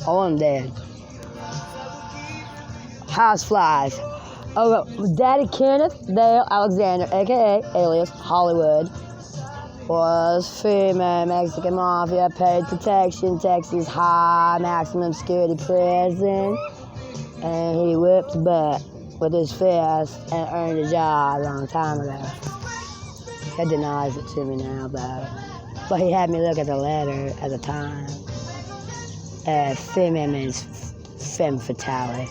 All of them dead. Houseflies. Oh, Daddy Kenneth Dale Alexander, a.k.a. alias Hollywood, was female Mexican mafia, paid protection, Texas high maximum security prison, and he whipped butt with his fist and earned a job a long time ago. He denies it to me now, but he had me look at the letter at the time. Female means femme fatale.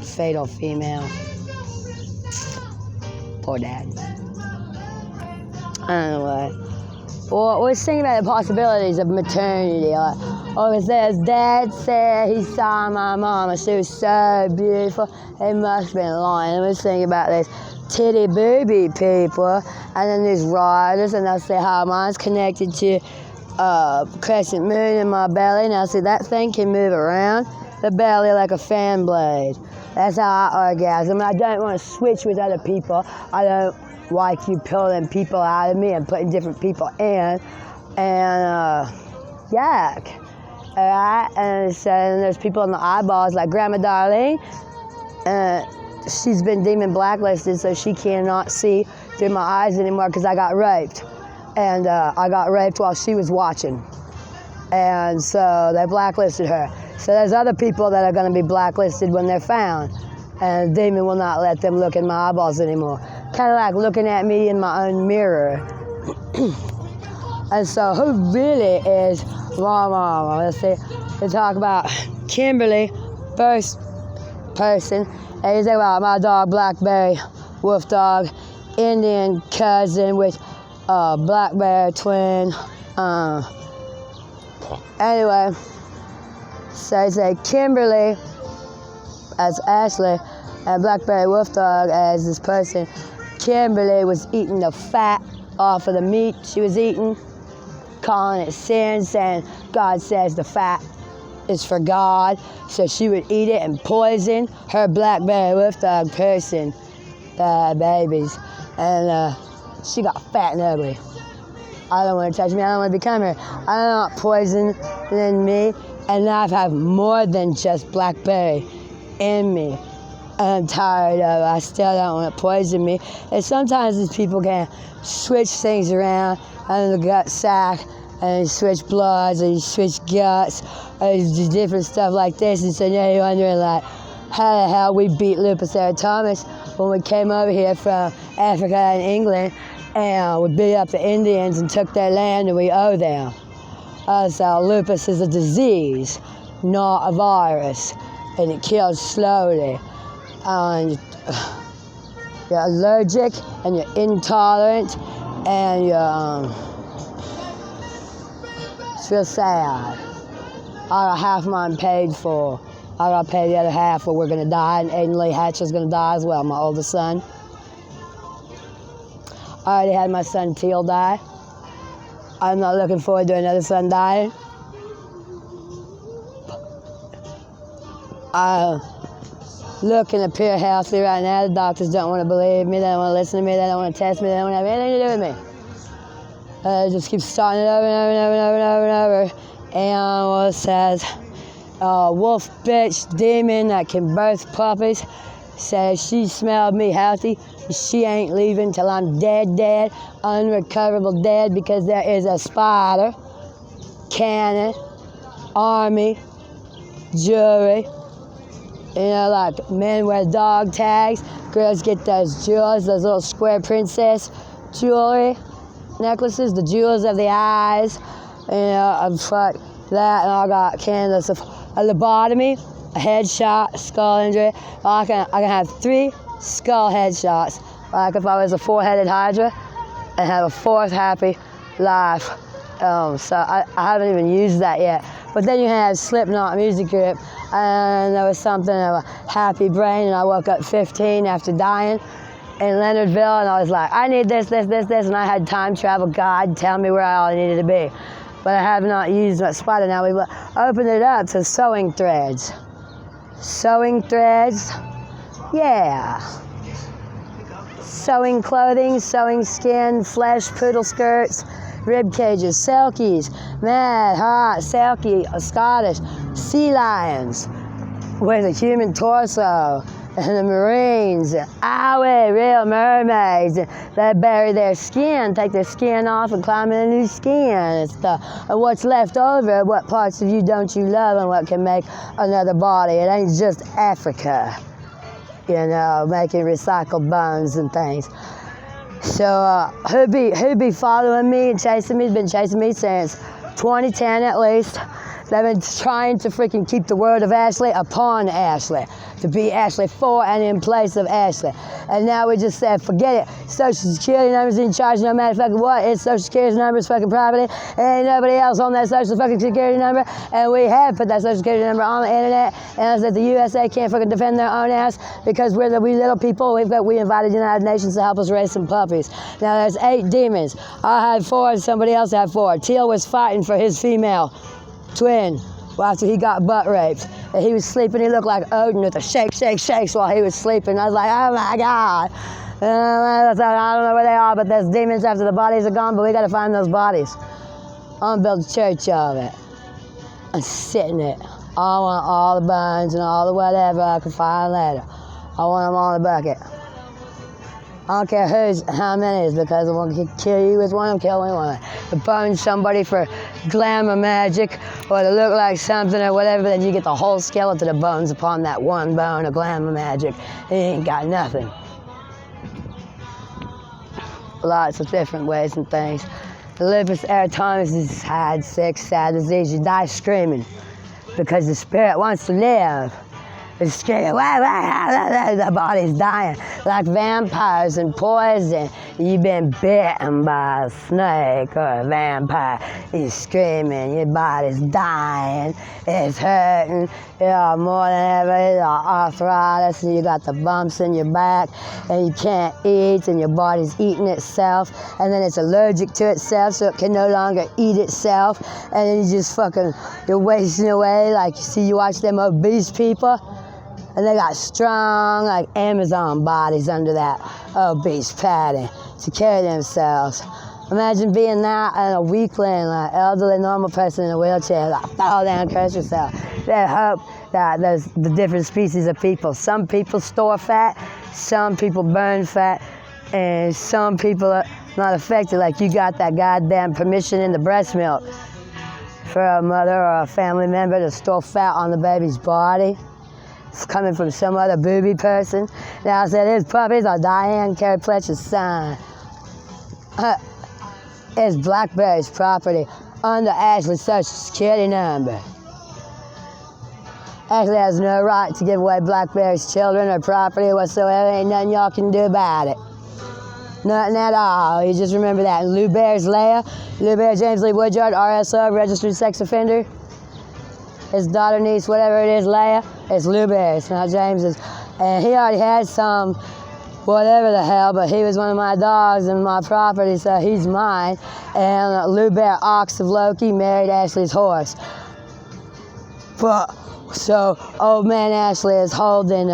Fatal female. Poor dad. Anyway, well, we're thinking about the possibilities of maternity. It says, Dad said he saw my mama. She was so beautiful. He must have been lying. And we're thinking about these titty booby people, and then these riders, and they'll say how mine's connected to crescent moon in my belly. Now, see, that thing can move around the belly like a fan blade. That's how I orgasm. I don't want to switch with other people. I don't like you pulling people out of me and putting different people in. And, yuck. All right? And so there's people in the eyeballs like Grandma Darlene. She's been demon blacklisted, so she cannot see through my eyes anymore because I got raped. And I got raped while she was watching. And so they blacklisted her. So there's other people that are going to be blacklisted when they're found. And the demon will not let them look in my eyeballs anymore. Kind of like looking at me in my own mirror. And so who really is my mama? Let's see. They talk about Kimberly, first person. And you say, well, my dog, Blackberry, wolf dog, Indian cousin with black bear twin. Anyway, so I say Kimberly as Ashley and Blackberry Wolf Dog as this person. Kimberly was eating the fat off of the meat she was eating, calling it sin, saying God says the fat is for God, so she would eat it and poison her Blackberry Wolf Dog person babies, and she got fat and ugly. I don't want to touch me. I don't want to become her. I don't want poison in me. And now I have more than just blackberry in me. I'm tired of it. I still don't want to poison me. And sometimes these people can switch things around under the gut sac, and you switch bloods, and you switch guts, and you do different stuff like this. And so now you're wondering, like, how the hell we beat Lupus Thomas when we came over here from Africa and England, and we beat up the Indians and took their land, and we owe them. So lupus is a disease, not a virus, and it kills slowly. And you're allergic, and you're intolerant, and you're, it's real sad. I got half mine paid for. I got to pay the other half, or we're going to die, and Aiden Lee Hatcher's going to die as well, my oldest son. I already had my son Teal die. I'm not looking forward to another son dying. I look and appear healthy right now. The doctors don't want to believe me. They don't want to listen to me. They don't want to test me. They don't want to have anything to do with me. Just keep starting it over and over and over and over and over and over. And what it says, wolf bitch demon that can birth puppies says she smelled me healthy. She ain't leaving till I'm dead, unrecoverable dead, because there is a spider, cannon, army, jewelry. You know, like men wear dog tags, girls get those jewels, those little square princess jewelry necklaces, the jewels of the eyes. You know, I'm fuck that, and I got candles of a lobotomy, a headshot, skull injury. I can have 3 skull headshots, like if I was a 4-headed hydra, and have a 4th happy life. So I haven't even used that yet. But then you have Slipknot music group, and there was something of a happy brain, and I woke up 15 after dying in Leonardville, and I was like, I need this, and I had time travel God tell me where I needed to be. But I have not used that spider. Now we've opened it up to sewing threads. Sewing threads, yeah. Sewing clothing, sewing skin, flesh, poodle skirts, rib cages, selkies, mad, hot, selkie, Scottish, sea lions with a human torso, and the Marines, real mermaids, they bury their skin, take their skin off and climb in a new skin and stuff. And what's left over, what parts of you don't you love and what can make another body? It ain't just Africa, you know, making recycled bones and things. So who be following me and chasing me? Has been chasing me since 2010 at least. They've been trying to freaking keep the word of Ashley upon Ashley, to be Ashley for and in place of Ashley. And now we just said, forget it. Social Security number's in charge no matter fucking what. It's Social Security number's fucking property. Ain't nobody else on that Social fucking Security number. And we have put that Social Security number on the internet. And that the USA can't fucking defend their own ass because we little people. We invited the United Nations to help us raise some puppies. Now there's 8 demons. I had 4 and somebody else had 4. Teal was fighting for his female twin after he got butt raped. And he was sleeping, he looked like Odin with the shakes while he was sleeping. I was like, oh my God. I don't know where they are, but there's demons after the bodies are gone, but we gotta find those bodies. I'm gonna build a church of it and sit in it. I want all the bones and all the whatever I can find later. I want them all in a bucket. I don't care how many it is, because I want to kill you with one, I'm killing one. To bone somebody for glamour magic, or to look like something or whatever, then you get the whole skeleton of bones upon that one bone of glamour magic. You ain't got nothing. Lots of different ways and things. The lupus erythematosus is sad, sick, sad disease. You die screaming because the spirit wants to live. It's screaming, the body's dying, like vampires and poison. You've been bitten by a snake or a vampire. You're screaming, your body's dying, it's hurting, you're more than ever, you're arthritis, and you got the bumps in your back, and you can't eat, and your body's eating itself, and then it's allergic to itself, so it can no longer eat itself, and then you just you're wasting away, like you watch them obese people, and they got strong, like Amazon bodies under that obese padding to carry themselves. Imagine being that and a weakling, like elderly, normal person in a wheelchair, like fall down, curse yourself. They hope that there's the different species of people. Some people store fat, some people burn fat, and some people are not affected, like you got that goddamn permission in the breast milk for a mother or a family member to store fat on the baby's body. It's coming from some other booby person. Now I said, his puppies are Diane Carey Fletcher's son. It's Blackberry's property under Ashley's Social Security number. Ashley has no right to give away Blackberry's children or property whatsoever. Ain't nothing y'all can do about it. Nothing at all. You just remember that. And Lou Bear's Leia, Lou Bear James Lee Woodyard, RSO, registered sex offender. His daughter, niece, whatever it is, Leia, it's Lou Bear's, not James's. And he already had some, whatever the hell, but he was one of my dogs and my property, so he's mine. And Lou Bear, ox of Loki, married Ashley's horse. But, so old man Ashley is holding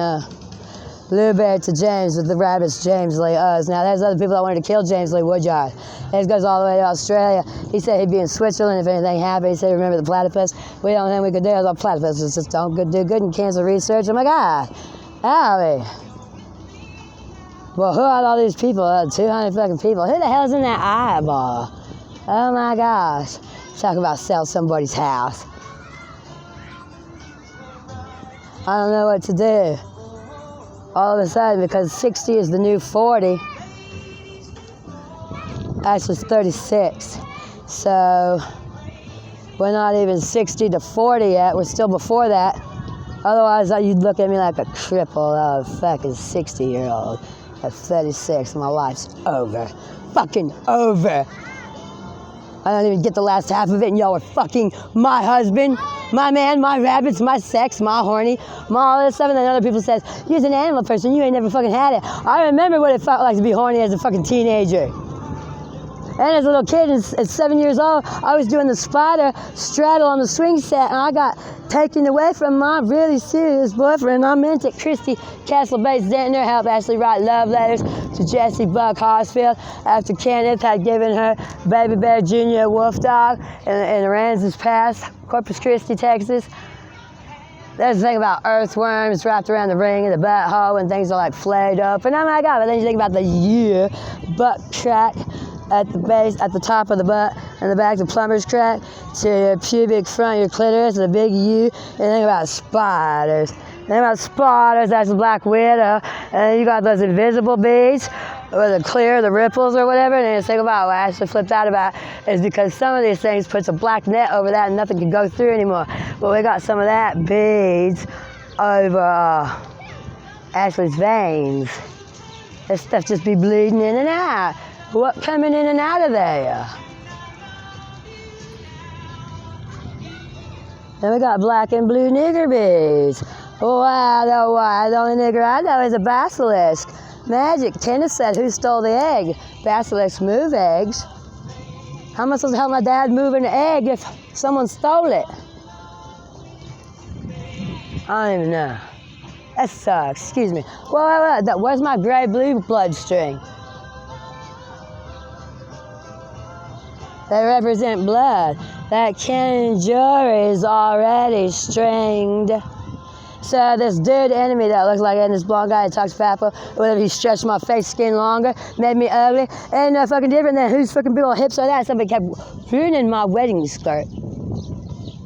Lou Bear to James with the rabbits James Lee owes. Now there's other people that wanted to kill James Lee Woodyard. This goes all the way to Australia. He said he'd be in Switzerland if anything happened. He said, remember the platypus? We don't think we could do it. The platypus just don't do good in cancer research. Oh my God. Howdy. Well, who are all these people? 200 fucking people. Who the hell's in that eyeball? Oh my gosh. Talk about sell somebody's house. I don't know what to do. All of a sudden, because 60 is the new 40, Ashley's 36. So we're not even 60 to 40 yet. We're still before that. Otherwise, you'd look at me like a cripple, fucking 60-year-old. At 36, my life's over. Fucking over. I don't even get the last half of it, and y'all are fucking my husband, my man, my rabbits, my sex, my horny, my all this stuff. And then other people says, you're an animal person, you ain't never fucking had it. I remember what it felt like to be horny as a fucking teenager. And as a little kid, at 7 years old, I was doing the spider straddle on the swing set, and I got taken away from my really serious boyfriend. I meant it. Christy Castle-based Dentner helped Ashley write love letters, to Jessie Buck Horsfield after Kenneth had given her Baby Bear Jr. a wolf dog in Aransas Pass, Corpus Christi, Texas. There's the thing about earthworms wrapped around the ring of the butthole and things are like flayed open. Oh my God, but then you think about the butt crack at the base, at the top of the butt, and the back, the plumber's crack, to your pubic front, your clitoris, and a big U. And think about spiders. Think about spiders, that's the black widow. And then you got those invisible beads, or the clear, the ripples or whatever. And then the thing about what I actually flipped out about is because some of these things puts a black net over that and nothing can go through anymore. But we got some of that beads over Ashley's veins. This stuff just be bleeding in and out. What coming in and out of there? Then we got black and blue nigger beads. Wow, the only nigger I know is a basilisk. Magic. Tennis said, who stole the egg? Basilisks move eggs. How am I supposed to help my dad move an egg if someone stole it? I don't even know. That sucks. Excuse me. Where's my gray-blue bloodstring? They represent blood. That Ken jury is already stringed. So this dude enemy that looks like this blonde guy that talks papa, whether he stretched my face skin longer, made me ugly, ain't no fucking different than whose fucking big old hips are that. Somebody kept ruining my wedding skirt.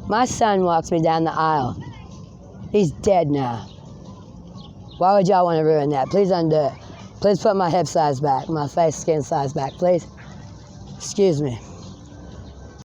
My son walks me down the aisle. He's dead now. Why would y'all want to ruin that? Please undo it. Please put my hip size back, my face skin size back, please. Excuse me.